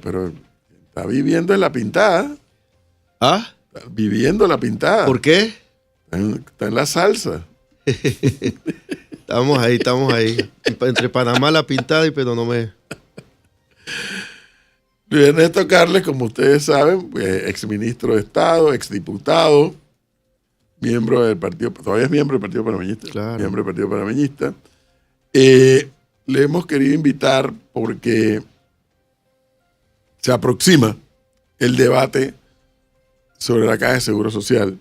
pero está viviendo en la pintada. ¿Ah? Está viviendo la pintada. ¿Por qué? Está en la salsa. Estamos ahí. Entre Panamá, la pintada y Penonomé. Luis Ernesto Carles, como ustedes saben, exministro de Estado, exdiputado, miembro del partido, todavía es miembro del Partido Panameñista. Claro. Miembro del Partido Panameñista. Le hemos querido invitar porque se aproxima el debate sobre la Caja de Seguro Social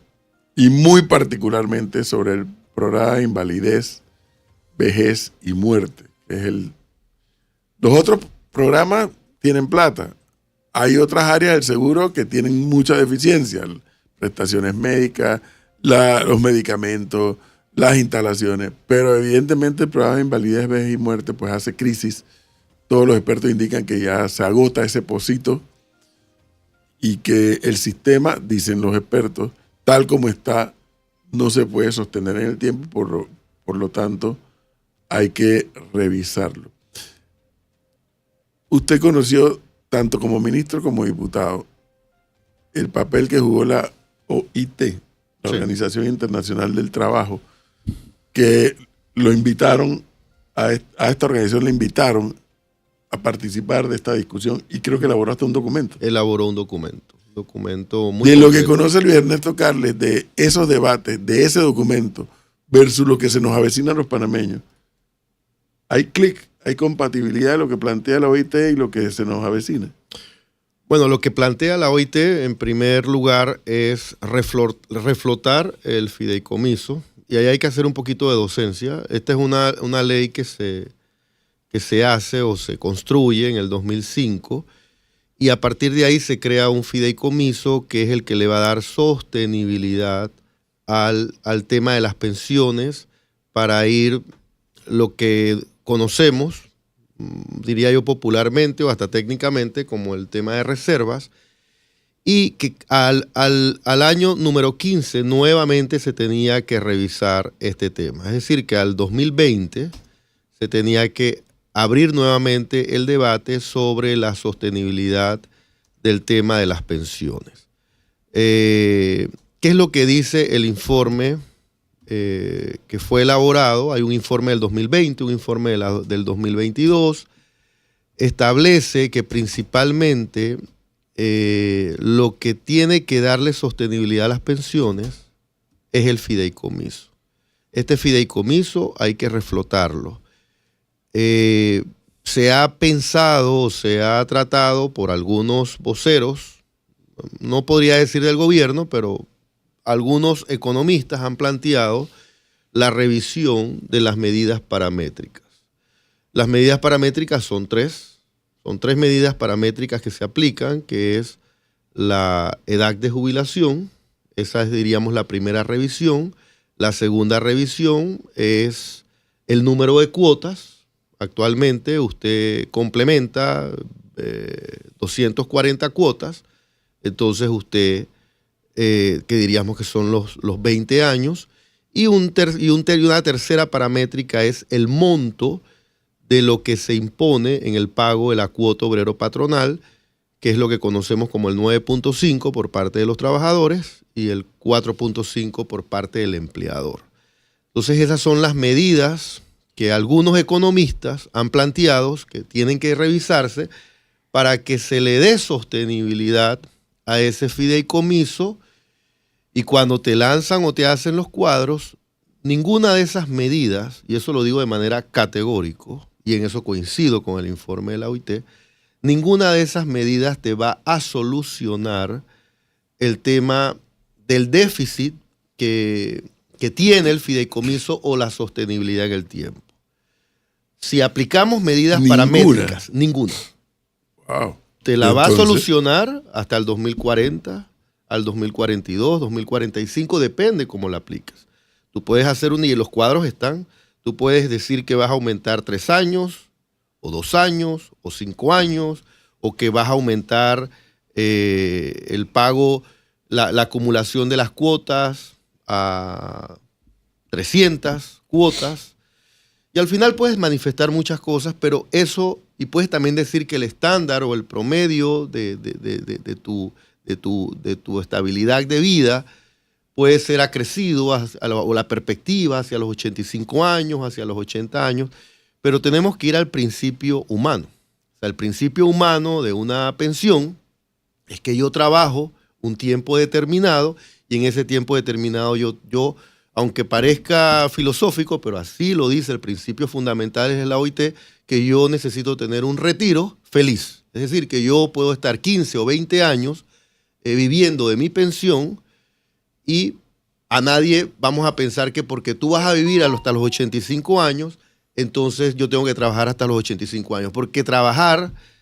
y muy particularmente sobre el programa de invalidez, vejez y muerte. Los otros programas tienen plata. Hay otras áreas del seguro que tienen mucha deficiencia, prestaciones médicas, los medicamentos, las instalaciones, pero evidentemente el programa de invalidez, vejez y muerte pues hace crisis. Todos los expertos indican que ya se agota ese pocito y que el sistema, dicen los expertos, tal como está, no se puede sostener en el tiempo, por lo tanto hay que revisarlo. Usted conoció, tanto como ministro como diputado, el papel que jugó la OIT, la Sí. Organización Internacional del Trabajo, que lo invitaron, a esta organización le invitaron a participar de esta discusión y creo que elaboró hasta un documento. Elaboró un documento muy De lo que completo. conoce Luis Ernesto Carles, de esos debates, de ese documento, versus lo que se nos avecina a los panameños, hay clic, hay compatibilidad de lo que plantea la OIT y lo que se nos avecina. Bueno, lo que plantea la OIT, en primer lugar, es reflotar el fideicomiso, y ahí hay que hacer un poquito de docencia. Esta es una ley que se hace o se construye en el 2005, y a partir de ahí se crea un fideicomiso que es el que le va a dar sostenibilidad al tema de las pensiones para ir lo que conocemos, diría yo popularmente o hasta técnicamente, como el tema de reservas, y que al año número 15 nuevamente se tenía que revisar este tema. Es decir, que al 2020 se tenía que abrir nuevamente el debate sobre la sostenibilidad del tema de las pensiones. ¿Qué es lo que dice el informe que fue elaborado? Hay un informe del 2020, un informe del 2022. Establece que principalmente lo que tiene que darle sostenibilidad a las pensiones es el fideicomiso. Este fideicomiso hay que reflotarlo. Se ha pensado, se ha tratado por algunos voceros, no podría decir del gobierno, pero algunos economistas han planteado la revisión de las medidas paramétricas. Las medidas paramétricas son tres medidas paramétricas que se aplican, que es la edad de jubilación, esa es, diríamos, la primera revisión. La segunda revisión es el número de cuotas. Actualmente usted complementa 240 cuotas, entonces usted, que diríamos que son los 20 años, y una tercera paramétrica es el monto de lo que se impone en el pago de la cuota obrero patronal, que es lo que conocemos como el 9.5 por parte de los trabajadores y el 4.5 por parte del empleador. Entonces esas son las medidas que algunos economistas han planteado que tienen que revisarse para que se le dé sostenibilidad a ese fideicomiso, y cuando te lanzan o te hacen los cuadros, ninguna de esas medidas, y eso lo digo de manera categórica, y en eso coincido con el informe de la OIT, ninguna de esas medidas te va a solucionar el tema del déficit que tiene el fideicomiso o la sostenibilidad en el tiempo. Si aplicamos medidas paramétricas, ninguna. Wow. Te la va a solucionar hasta el 2040, al 2042, 2045, depende cómo la apliques. Tú puedes hacer y los cuadros están, tú puedes decir que vas a aumentar 3 años, o 2 años, o 5 años, o que vas a aumentar el pago, la acumulación de las cuotas a 300 cuotas, Y al final puedes manifestar muchas cosas, pero eso, y puedes también decir que el estándar o el promedio de tu estabilidad de vida puede ser acrecido o la perspectiva hacia los 85 años, hacia los 80 años, pero tenemos que ir al principio humano. O sea, el principio humano de una pensión es que yo trabajo un tiempo determinado y en ese tiempo determinado yo aunque parezca filosófico, pero así lo dice el principio fundamental de la OIT, que yo necesito tener un retiro feliz. Es decir, que yo puedo estar 15 o 20 años viviendo de mi pensión y a nadie vamos a pensar que porque tú vas a vivir hasta los 85 años, entonces yo tengo que trabajar hasta los 85 años. Porque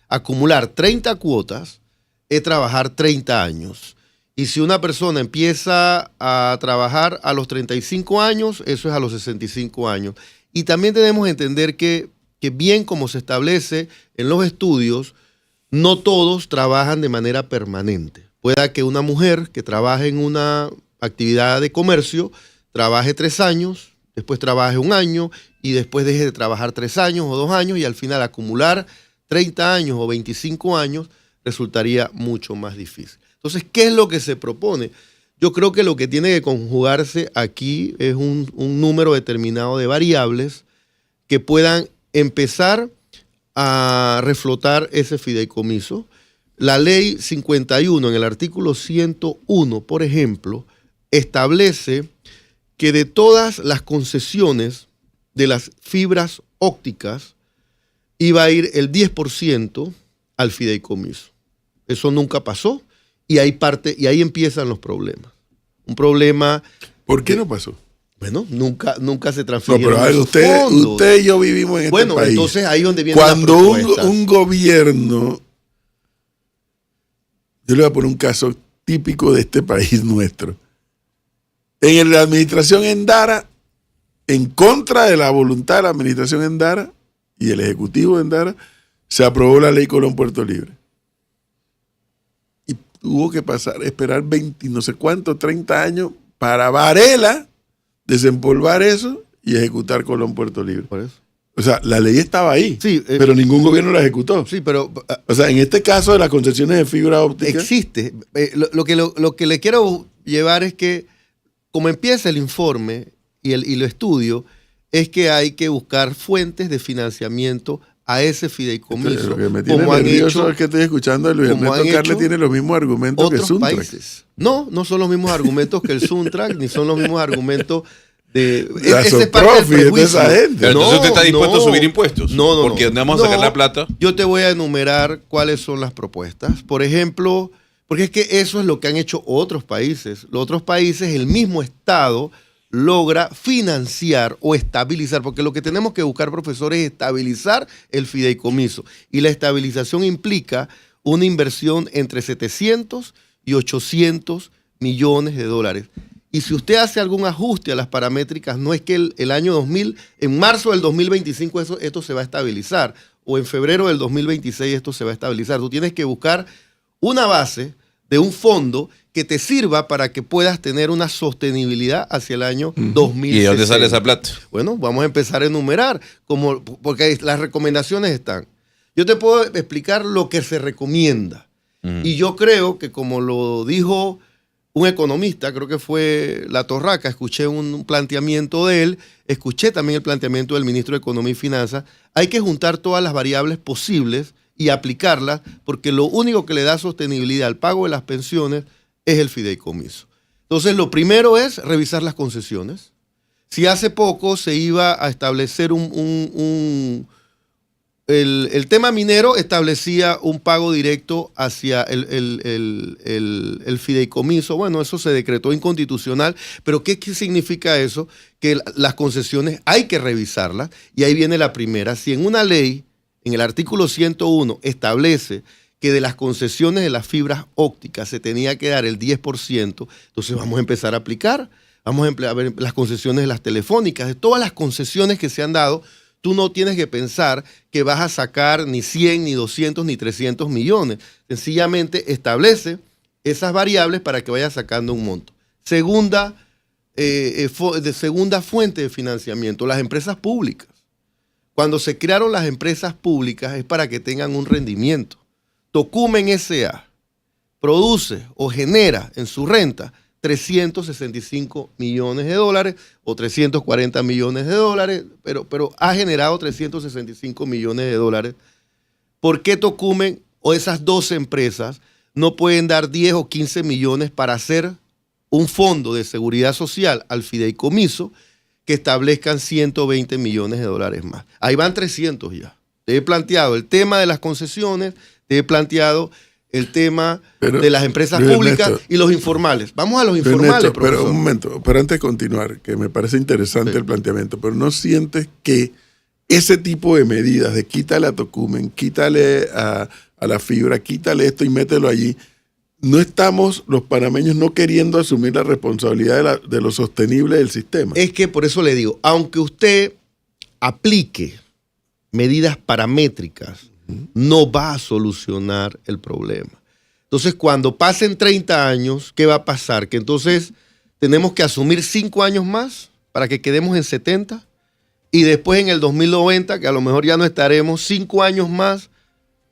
acumular 30 cuotas es trabajar 30 años. Y si una persona empieza a trabajar a los 35 años, eso es a los 65 años. Y también tenemos que entender que bien como se establece en los estudios, no todos trabajan de manera permanente. Pueda que una mujer que trabaje en una actividad de comercio trabaje 3 años, después trabaje 1 año y después deje de trabajar 3 años o 2 años y al final acumular 30 años o 25 años resultaría mucho más difícil. Entonces, ¿qué es lo que se propone? Yo creo que lo que tiene que conjugarse aquí es un número determinado de variables que puedan empezar a reflotar ese fideicomiso. La ley 51, en el artículo 101, por ejemplo, establece que de todas las concesiones de las fibras ópticas iba a ir el 10% al fideicomiso. Eso nunca pasó. Y ahí empiezan los problemas. Un problema... ¿Por qué no pasó? Bueno, nunca se transfirieron. No, pero usted y yo vivimos en este país. Bueno, entonces ahí es donde viene cuando un gobierno... Yo le voy a poner un caso típico de este país nuestro. En la administración Endara, en contra de la voluntad de la administración Endara y el ejecutivo de Endara, se aprobó la ley Colón Puerto Libre. Tuvo que esperar 20, no sé cuánto, 30 años para Varela desempolvar eso y ejecutar Colón Puerto Libre. Por eso. O sea, la ley estaba ahí, sí, pero ningún gobierno la ejecutó. Sí, pero... o sea, en este caso de las concesiones de fibra óptica... Existe. Lo que le quiero llevar es que, como empieza el informe y el estudio, es que hay que buscar fuentes de financiamiento a ese fideicomiso. Lo que me tiene nervioso es que estoy escuchando a Luis Ernesto Carles tiene los mismos argumentos que Suntrack. Países. No son los mismos argumentos que el Suntrack, ni son los mismos argumentos de... Ese es parte del prejuicio. Pero entonces usted está dispuesto a subir impuestos. Porque ¿dónde vamos a sacar la plata? Yo te voy a enumerar cuáles son las propuestas. Por ejemplo, porque es que eso es lo que han hecho otros países. Los otros países, el mismo Estado logra financiar o estabilizar, porque lo que tenemos que buscar, profesor, es estabilizar el fideicomiso. Y la estabilización implica una inversión entre 700 y 800 millones de dólares. Y si usted hace algún ajuste a las paramétricas, no es que el año 2000, en marzo del 2025 esto se va a estabilizar, o en febrero del 2026 esto se va a estabilizar. Tú tienes que buscar una base de un fondo que te sirva para que puedas tener una sostenibilidad hacia el año 2060. ¿Y de dónde sale esa plata? Bueno, vamos a empezar a enumerar, porque las recomendaciones están. Yo te puedo explicar lo que se recomienda. Y yo creo que, como lo dijo un economista, creo que fue La Torraca, escuché un planteamiento de él, escuché también el planteamiento del ministro de Economía y Finanzas, hay que juntar todas las variables posibles y aplicarlas, porque lo único que le da sostenibilidad al pago de las pensiones es el fideicomiso. Entonces, lo primero es revisar las concesiones. Si hace poco se iba a establecer el tema minero establecía un pago directo hacia el fideicomiso. Bueno, eso se decretó inconstitucional, pero ¿qué significa eso? Que las concesiones hay que revisarlas, y ahí viene la primera. Si en una ley, en el artículo 101, establece que de las concesiones de las fibras ópticas se tenía que dar el 10%, entonces vamos a empezar a aplicar. Vamos a ver las concesiones de las telefónicas, de todas las concesiones que se han dado. Tú no tienes que pensar que vas a sacar ni 100, ni 200, ni 300 millones. Sencillamente establece esas variables para que vayas sacando un monto. Segunda fuente de financiamiento, las empresas públicas. Cuando se crearon las empresas públicas es para que tengan un rendimiento. Tocumen S.A. produce o genera en su renta 365 millones de dólares o 340 millones de dólares, pero ha generado 365 millones de dólares. ¿Por qué Tocumen o esas 12 empresas no pueden dar 10 o 15 millones para hacer un fondo de seguridad social al fideicomiso que establezcan 120 millones de dólares más? Ahí van 300 ya. Te he planteado el tema de las concesiones, te he planteado el tema de las empresas públicas, Ernesto, y los informales. Vamos a los informales, Ernesto, profesor. Pero un momento, pero antes de continuar, que me parece interesante el planteamiento, pero ¿no sientes que ese tipo de medidas de quítale a Tocumen, quítale a la fibra, quítale esto y mételo allí, no estamos los panameños no queriendo asumir la responsabilidad de lo sostenible del sistema? Es que por eso le digo, aunque usted aplique medidas paramétricas, no va a solucionar el problema. Entonces, cuando pasen 30 años, ¿qué va a pasar? Que entonces tenemos que asumir 5 años más para que quedemos en 70 y después en el 2090, que a lo mejor ya no estaremos, 5 años más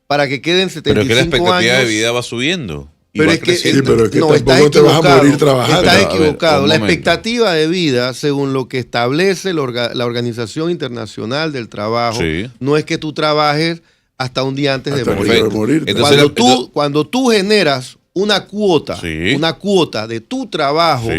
para que queden 75 años. Pero que la expectativa de vida va subiendo. Pero es que, sí, pero es que no, tampoco te vas a morir trabajando. Estás equivocado. La expectativa de vida, según lo que establece la Organización Internacional del Trabajo, no es que tú trabajes hasta un día antes de morir. Entonces, cuando tú generas una cuota de tu trabajo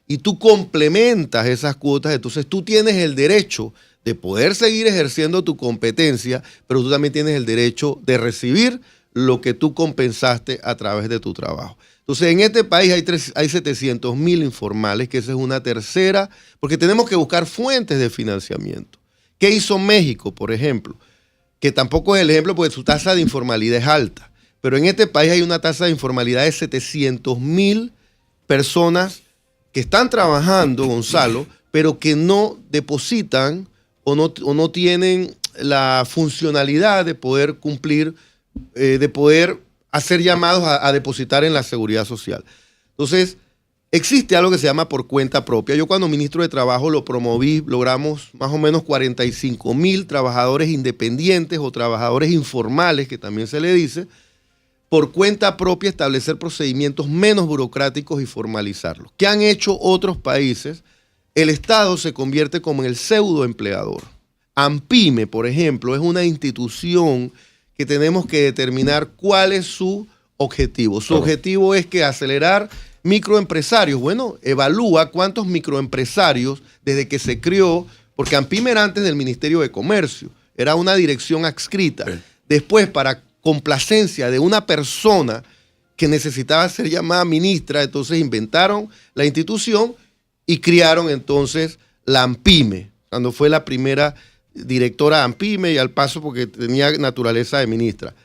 y tú complementas esas cuotas, entonces tú tienes el derecho de poder seguir ejerciendo tu competencia, pero tú también tienes el derecho de recibir lo que tú compensaste a través de tu trabajo. Entonces, en este país hay 700,000 informales, que esa es una tercera, porque tenemos que buscar fuentes de financiamiento. ¿Qué hizo México, por ejemplo? Que tampoco es el ejemplo porque su tasa de informalidad es alta, pero en este país hay una tasa de informalidad de 700,000 personas que están trabajando, Gonzalo, pero que no depositan o no tienen la funcionalidad de poder cumplir, de poder hacer llamados a depositar en la seguridad social. Entonces, existe algo que se llama por cuenta propia. Yo cuando ministro de Trabajo lo promoví, logramos más o menos 45,000 trabajadores independientes o trabajadores informales, que también se le dice, por cuenta propia establecer procedimientos menos burocráticos y formalizarlos. ¿Qué han hecho otros países? El Estado se convierte como en el pseudoempleador. ANPYME, por ejemplo, es una institución que tenemos que determinar cuál es su objetivo. Su objetivo es que acelerar microempresarios. Bueno, evalúa cuántos microempresarios desde que se creó, porque ANPYME era antes del Ministerio de Comercio, era una dirección adscrita. Después, para complacencia de una persona que necesitaba ser llamada ministra, entonces inventaron la institución y crearon entonces la ANPYME, cuando fue la primera directora de ANPYME y al paso porque tenía naturaleza de ministra.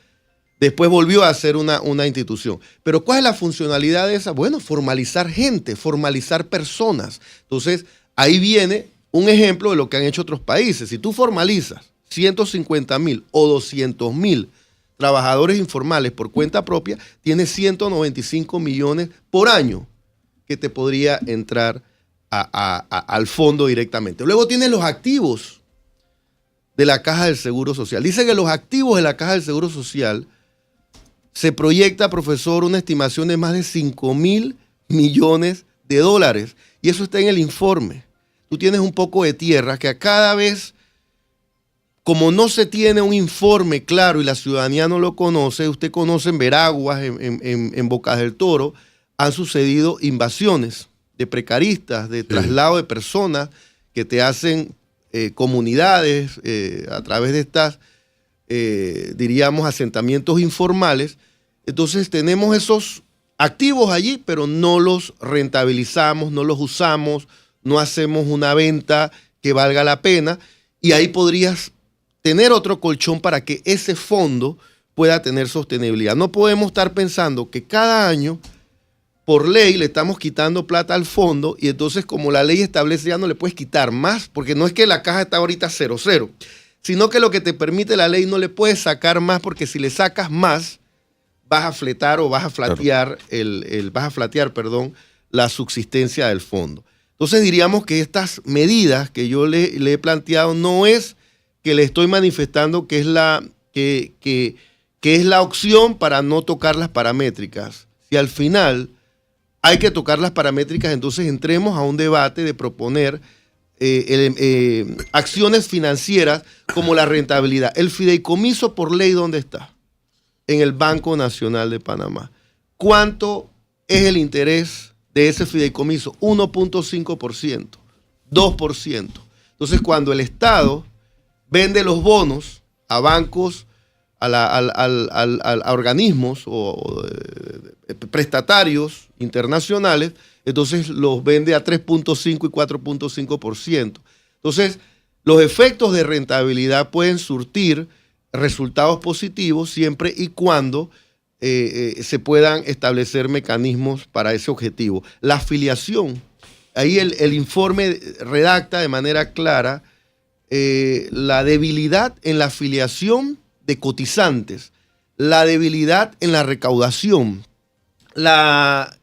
Después volvió a ser una institución. Pero ¿cuál es la funcionalidad de esa? Bueno, formalizar gente, formalizar personas. Entonces, ahí viene un ejemplo de lo que han hecho otros países. Si tú formalizas 150,000 o 200,000 trabajadores informales por cuenta propia, tienes 195 millones por año que te podría entrar al fondo directamente. Luego tienes los activos de la Caja del Seguro Social. Dice que los activos de la Caja del Seguro Social se proyecta, profesor, una estimación de más de 5,000 millones de dólares. Y eso está en el informe. Tú tienes un poco de tierra que a cada vez, como no se tiene un informe claro y la ciudadanía no lo conoce, usted conoce en Veraguas, en Bocas del Toro, han sucedido invasiones de precaristas, de traslado de personas que te hacen comunidades a través de estas, diríamos, asentamientos informales. Entonces tenemos esos activos allí, pero no los rentabilizamos, no los usamos, no hacemos una venta que valga la pena, y ahí podrías tener otro colchón para que ese fondo pueda tener sostenibilidad. No podemos estar pensando que cada año, por ley, le estamos quitando plata al fondo y entonces como la ley establece ya no le puedes quitar más, porque no es que la caja está ahorita 0,0, sino que lo que te permite la ley no le puedes sacar más, porque si le sacas más vas a fletar o vas a flatear, la subsistencia del fondo. Entonces diríamos que estas medidas que yo le he planteado no es que le estoy manifestando que es que es la opción para no tocar las paramétricas. Si al final hay que tocar las paramétricas, entonces entremos a un debate de proponer acciones financieras como la rentabilidad. El fideicomiso por ley, ¿dónde está? En el Banco Nacional de Panamá. ¿Cuánto es el interés de ese fideicomiso? 1.5%, 2%. Entonces, cuando el Estado vende los bonos a bancos, a organismos o prestatarios internacionales, entonces los vende a 3.5 y 4.5%. Entonces, los efectos de rentabilidad pueden surtir resultados positivos siempre y cuando se puedan establecer mecanismos para ese objetivo. La afiliación, ahí el informe redacta de manera clara la debilidad en la afiliación de cotizantes, la debilidad en la recaudación, la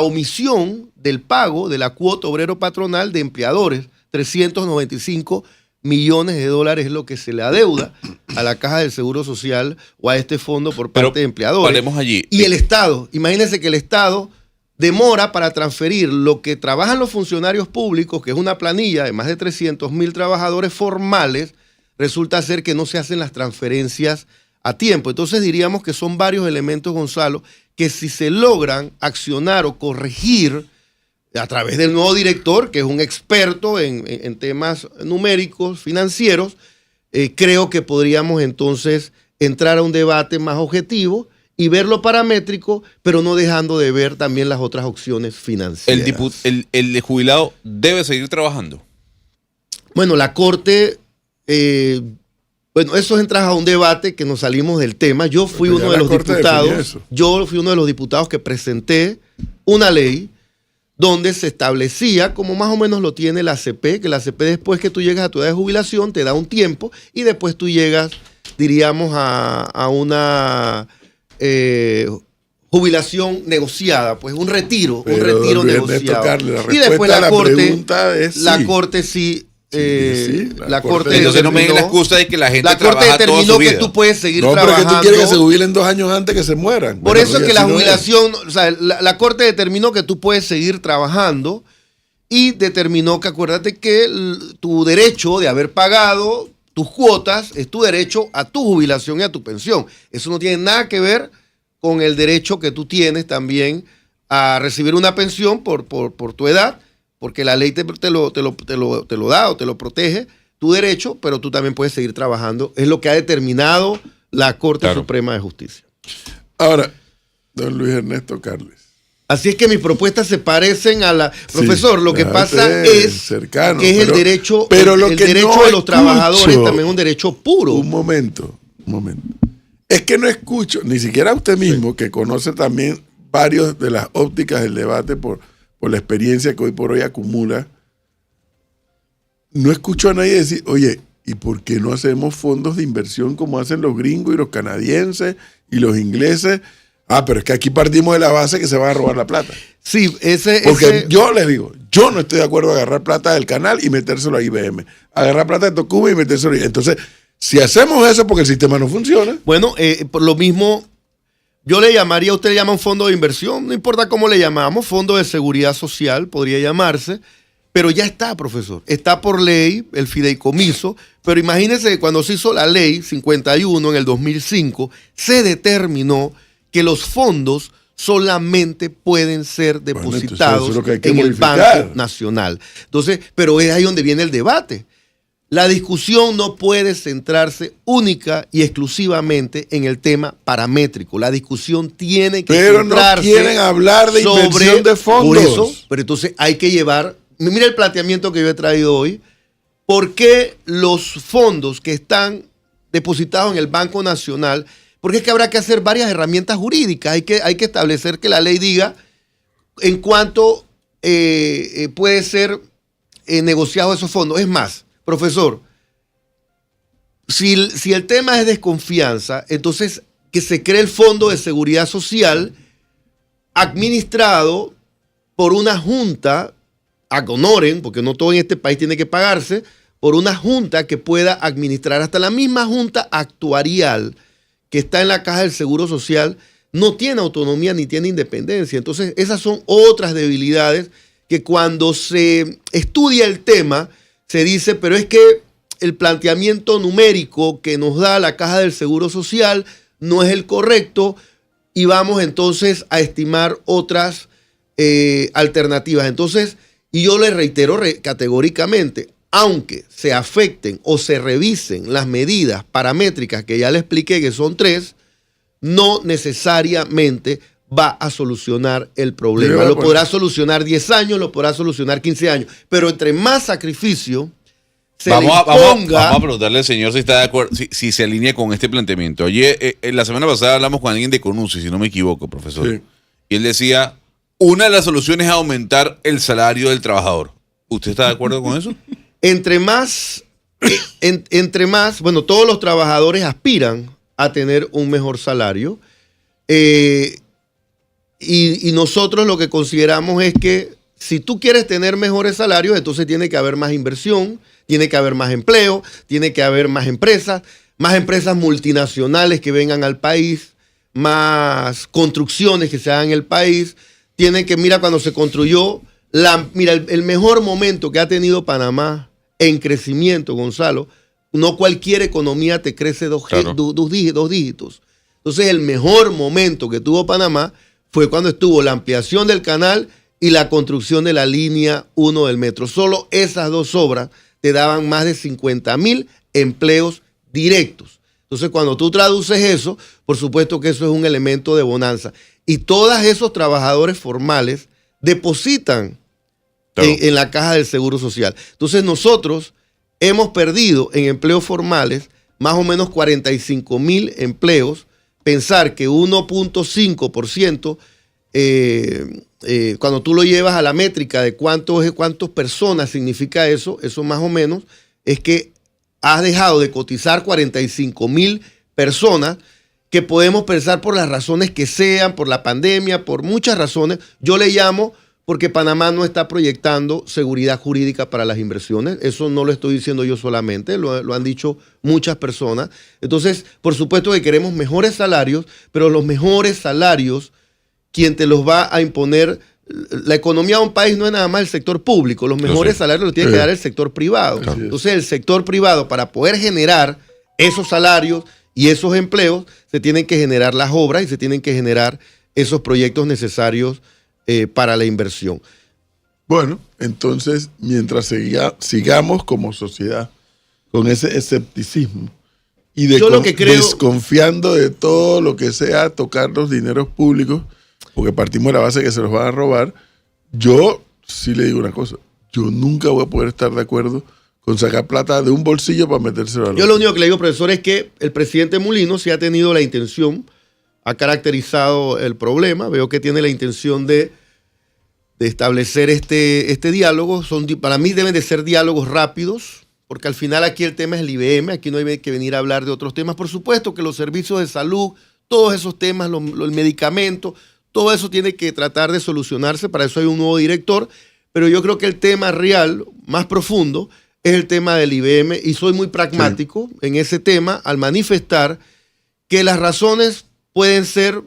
omisión del pago de la cuota obrero patronal de empleadores, 395 millones de dólares es lo que se le adeuda a la Caja del Seguro Social o a este fondo por parte de empleadores. Paremos allí. Y el Estado, imagínense que el Estado demora para transferir lo que trabajan los funcionarios públicos, que es una planilla de más de 300.000 trabajadores formales, resulta ser que no se hacen las transferencias a tiempo. Entonces diríamos que son varios elementos, Gonzalo, que si se logran accionar o corregir a través del nuevo director, que es un experto en temas numéricos, financieros, creo que podríamos entonces entrar a un debate más objetivo y ver lo paramétrico, pero no dejando de ver también las otras opciones financieras. ¿El jubilado debe seguir trabajando? Bueno, la Corte... eso entra a un debate que nos salimos del tema. Yo fui uno de los diputados que presenté una ley donde se establecía, como más o menos lo tiene la ACP, que la ACP después que tú llegas a tu edad de jubilación te da un tiempo y después tú llegas, diríamos, a una jubilación negociada, pues un retiro negociado. Y después la Corte sí. La Corte entonces no me den la excusa de que la gente trabaja toda su vida. Que tú puedes seguir trabajando. Pero que tú quieres que se jubilen 2 años antes que se mueran. Por eso es que la jubilación, o sea, la Corte determinó que tú puedes seguir trabajando y determinó que, acuérdate que tu derecho de haber pagado tus cuotas es tu derecho a tu jubilación y a tu pensión. Eso no tiene nada que ver con el derecho que tú tienes también a recibir una pensión por tu edad, porque la ley te lo da o te lo protege, tu derecho, pero tú también puedes seguir trabajando. Es lo que ha determinado la Corte Suprema de Justicia. Ahora, don Luis Ernesto Carles. Así es que mis propuestas se parecen a la... Profesor, lo que pasa es que es el derecho, el derecho de los trabajadores también es un derecho puro. Un momento. Es que no escucho, ni siquiera usted mismo, que conoce también varios de las ópticas del debate por la experiencia que hoy por hoy acumula, no escucho a nadie decir, oye, ¿y por qué no hacemos fondos de inversión como hacen los gringos y los canadienses y los ingleses? Pero es que aquí partimos de la base que se va a robar la plata. Sí, Porque yo les digo, yo no estoy de acuerdo a agarrar plata del canal y metérselo a IBM. Agarrar plata de Tocuba y metérselo a IBM. Entonces, si hacemos eso porque el sistema no funciona. Bueno, por lo mismo... Yo le llamaría, usted le llama un fondo de inversión, no importa cómo le llamamos, fondo de seguridad social podría llamarse, pero ya está, profesor. Está por ley el fideicomiso, pero imagínese que cuando se hizo la ley 51 en el 2005, se determinó que los fondos solamente pueden ser depositados en el Banco Nacional. Entonces, pero es ahí donde viene el debate. La discusión no puede centrarse única y exclusivamente en el tema paramétrico. La discusión tiene que centrarse. Pero no quieren hablar de inversión de fondos. Por eso, pero entonces hay que llevar... Mira el planteamiento que yo he traído hoy. ¿Por qué los fondos que están depositados en el Banco Nacional? Porque es que habrá que hacer varias herramientas jurídicas. Hay que establecer que la ley diga en cuánto puede ser negociado esos fondos. Es más, profesor, si el tema es desconfianza, entonces que se cree el Fondo de Seguridad Social administrado por una junta ad honorem, porque no todo en este país tiene que pagarse, por una junta que pueda administrar. Hasta la misma junta actuarial que está en la Caja del Seguro Social no tiene autonomía ni tiene independencia. Entonces, esas son otras debilidades que cuando se estudia el tema, se dice, pero es que el planteamiento numérico que nos da la Caja del Seguro Social no es el correcto y vamos entonces a estimar otras alternativas. Entonces, y yo le reitero categóricamente, aunque se afecten o se revisen las medidas paramétricas que ya le expliqué, que son 3, no necesariamente va a solucionar el problema. Lo podrá solucionar 10 años, lo podrá solucionar 15 años, pero entre más sacrificio vamos a preguntarle al señor si está de acuerdo, si se alinea con este planteamiento. Oye, la semana pasada hablamos con alguien de CONUSI, si no me equivoco, profesor. Sí. Y él decía, una de las soluciones es aumentar el salario del trabajador. ¿Usted está de acuerdo con eso? Entre más, bueno, todos los trabajadores aspiran a tener un mejor salario. Y nosotros lo que consideramos es que si tú quieres tener mejores salarios, entonces tiene que haber más inversión, tiene que haber más empleo, tiene que haber más empresas multinacionales que vengan al país, más construcciones que se hagan en el país. Mira, cuando se construyó, el mejor momento que ha tenido Panamá en crecimiento, Gonzalo, no cualquier economía te crece dos dígitos. Entonces, el mejor momento que tuvo Panamá fue cuando estuvo la ampliación del canal y la construcción de la línea 1 del metro. Solo esas 2 obras te daban más de 50,000 empleos directos. Entonces, cuando tú traduces eso, por supuesto que eso es un elemento de bonanza. Y todos esos trabajadores formales depositan en la Caja del Seguro Social. Entonces, nosotros hemos perdido en empleos formales más o menos 45,000 empleos. Pensar que 1.5%, cuando tú lo llevas a la métrica de cuántas personas significa eso más o menos, es que has dejado de cotizar 45,000 personas que podemos pensar por las razones que sean, por la pandemia, por muchas razones. Yo le llamo porque Panamá no está proyectando seguridad jurídica para las inversiones. Eso no lo estoy diciendo yo solamente, lo han dicho muchas personas. Entonces, por supuesto que queremos mejores salarios, pero los mejores salarios, quien te los va a imponer, la economía de un país no es nada más el sector público, los mejores salarios los tiene que dar el sector privado. Entonces, el sector privado, para poder generar esos salarios y esos empleos, se tienen que generar las obras y se tienen que generar esos proyectos necesarios para la inversión. Bueno, entonces, mientras sigamos como sociedad con ese escepticismo y desconfiando de todo lo que sea tocar los dineros públicos, porque partimos de la base que se los van a robar, yo sí le digo una cosa, yo nunca voy a poder estar de acuerdo con sacar plata de un bolsillo para metérselo al otro. Yo lo único que le digo, profesor, es que el presidente Mulino sí ha tenido la intención, ha caracterizado el problema, veo que tiene la intención de establecer este diálogo. Para mí deben de ser diálogos rápidos, porque al final aquí el tema es el IBM, aquí no hay que venir a hablar de otros temas. Por supuesto que los servicios de salud, todos esos temas, el medicamento, todo eso tiene que tratar de solucionarse, para eso hay un nuevo director, pero yo creo que el tema real, más profundo, es el tema del IBM, y soy muy pragmático en ese tema al manifestar que las razones pueden ser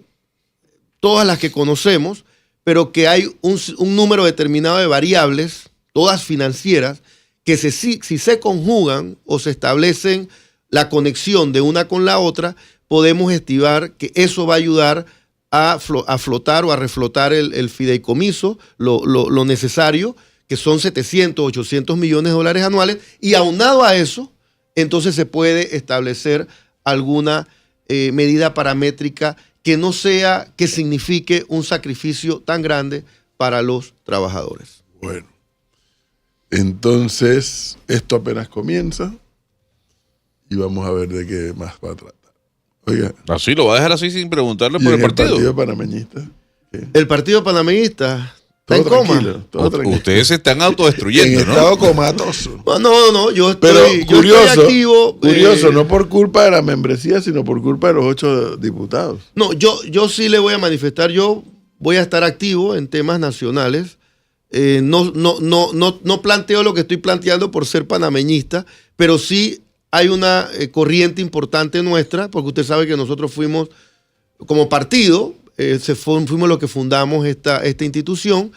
todas las que conocemos, pero que hay un número determinado de variables, todas financieras, que si se conjugan o se establecen la conexión de una con la otra, podemos estimar que eso va a ayudar a flotar o a reflotar el fideicomiso, lo necesario, que son 700, 800 millones de dólares anuales, y aunado a eso, entonces se puede establecer alguna medida paramétrica que no sea, que signifique un sacrificio tan grande para los trabajadores. Bueno, entonces esto apenas comienza y vamos a ver de qué más va a tratar. Oiga. Así lo va a dejar así sin preguntarle por el partido. El partido panameñista. ¿Qué? El partido panameñista está en coma. Ustedes se están autodestruyendo, en estado comatoso. No, yo estoy activo. Curioso, no por culpa de la membresía, sino por culpa de los 8 diputados. No, yo sí le voy a manifestar, yo voy a estar activo en temas nacionales. No planteo lo que estoy planteando por ser panameñista, pero sí hay una corriente importante nuestra, porque usted sabe que nosotros fuimos, como partido, fuimos los que fundamos esta institución,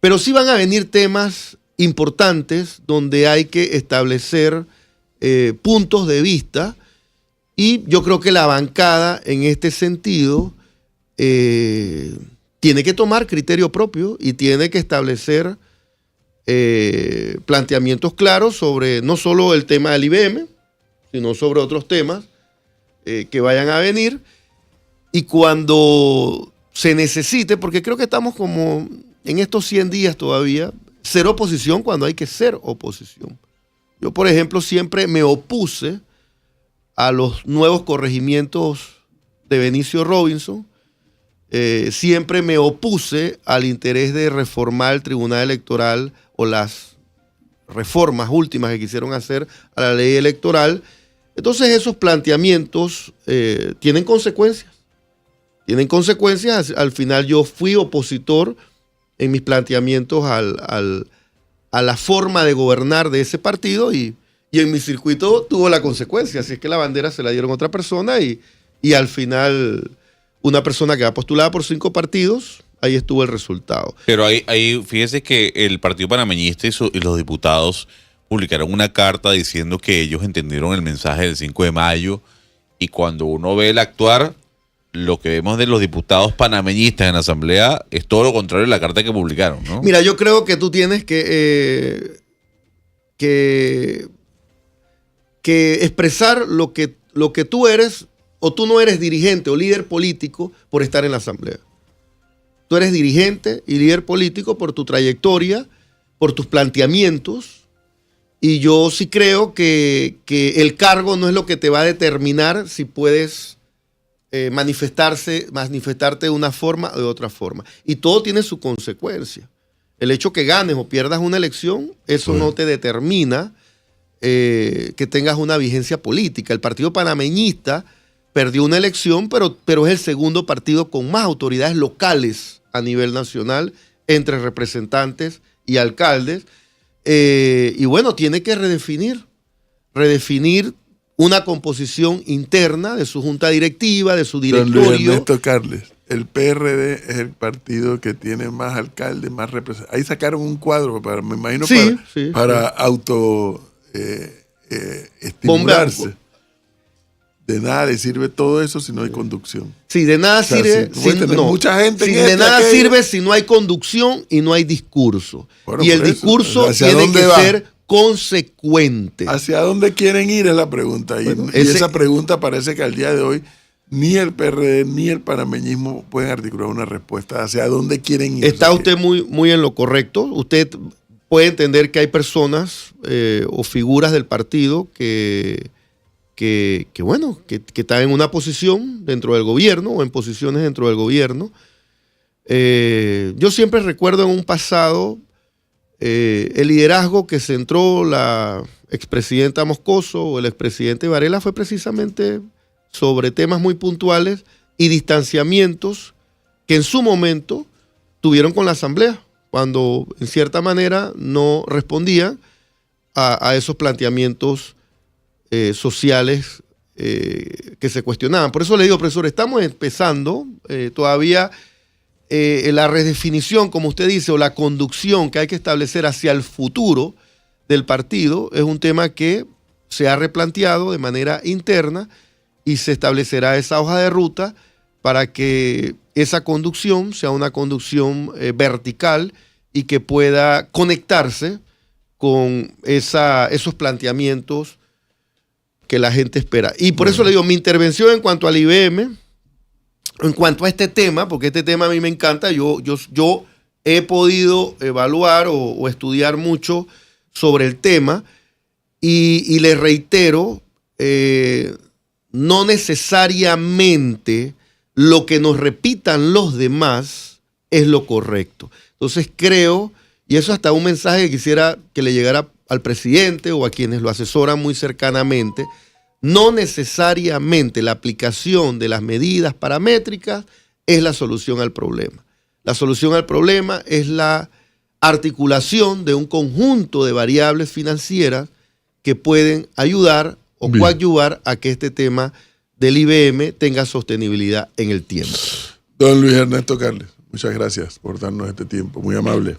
pero sí van a venir temas importantes donde hay que establecer puntos de vista, y yo creo que la bancada en este sentido tiene que tomar criterio propio y tiene que establecer planteamientos claros sobre no solo el tema del IBM, sino sobre otros temas que vayan a venir, y cuando se necesite, porque creo que estamos como en estos 100 días todavía, ser oposición cuando hay que ser oposición. Yo, por ejemplo, siempre me opuse a los nuevos corregimientos de Benicio Robinson, siempre me opuse al interés de reformar el Tribunal Electoral o las reformas últimas que quisieron hacer a la ley electoral. Entonces esos planteamientos tienen consecuencias. Tienen consecuencias. Al final yo fui opositor en mis planteamientos a la forma de gobernar de ese partido, y en mi circuito tuvo la consecuencia. Así es que la bandera se la dieron a otra persona, y al final una persona que va postulada por 5 partidos, ahí estuvo el resultado. Pero ahí fíjese que el Partido Panameñista y los diputados publicaron una carta diciendo que ellos entendieron el mensaje del 5 de mayo, y cuando uno ve el actuar, lo que vemos de los diputados panameñistas en la Asamblea es todo lo contrario a la carta que publicaron, ¿no? Mira, yo creo que tú tienes que expresar lo que tú eres, o tú no eres dirigente o líder político por estar en la Asamblea. Tú eres dirigente y líder político por tu trayectoria, por tus planteamientos, y yo sí creo que el cargo no es lo que te va a determinar si puedes manifestarte de una forma o de otra forma. Y todo tiene su consecuencia. El hecho que ganes o pierdas una elección, eso no te determina que tengas una vigencia política. El Partido Panameñista perdió una elección, pero es el segundo partido con más autoridades locales a nivel nacional, entre representantes y alcaldes. Y bueno, tiene que redefinir una composición interna de su junta directiva, de su directorio. Don Luis Ernesto Carles, el PRD es el partido que tiene más alcaldes, más representantes. Ahí sacaron un cuadro, me imagino, para auto estimularse. De nada le sirve todo eso si no hay conducción. Sí, de nada sirve. Mucha gente de nada sirve si no hay conducción y no hay discurso. Bueno, y el discurso tiene que ser consecuente. ¿Hacia dónde quieren ir? Es la pregunta. Y esa pregunta parece que al día de hoy ni el PRD ni el panameñismo pueden articular una respuesta. ¿Hacia dónde quieren ir? Está usted muy en lo correcto. Usted puede entender que hay personas o figuras del partido que están en una posición dentro del gobierno o en posiciones dentro del gobierno. Yo siempre recuerdo en un pasado el liderazgo que centró la expresidenta Moscoso o el expresidente Varela fue precisamente sobre temas muy puntuales y distanciamientos que en su momento tuvieron con la Asamblea, cuando en cierta manera no respondían a esos planteamientos sociales que se cuestionaban. Por eso le digo, profesor, estamos empezando todavía la redefinición, como usted dice, o la conducción que hay que establecer hacia el futuro del partido es un tema que se ha replanteado de manera interna y se establecerá esa hoja de ruta para que esa conducción sea una conducción vertical y que pueda conectarse con esos planteamientos que la gente espera. Y por eso le digo, mi intervención en cuanto al IBM, en cuanto a este tema, porque este tema a mí me encanta, yo he podido evaluar o estudiar mucho sobre el tema y le reitero, no necesariamente lo que nos repitan los demás es lo correcto. Entonces creo, y eso hasta un mensaje que quisiera que le llegara al presidente o a quienes lo asesoran muy cercanamente, no necesariamente la aplicación de las medidas paramétricas es la solución al problema. La solución al problema es la articulación de un conjunto de variables financieras que pueden ayudar o Bien. coadyuvar a que este tema del IBM tenga sostenibilidad en el tiempo. Don Luis Ernesto Carles, muchas gracias por darnos este tiempo, muy amable.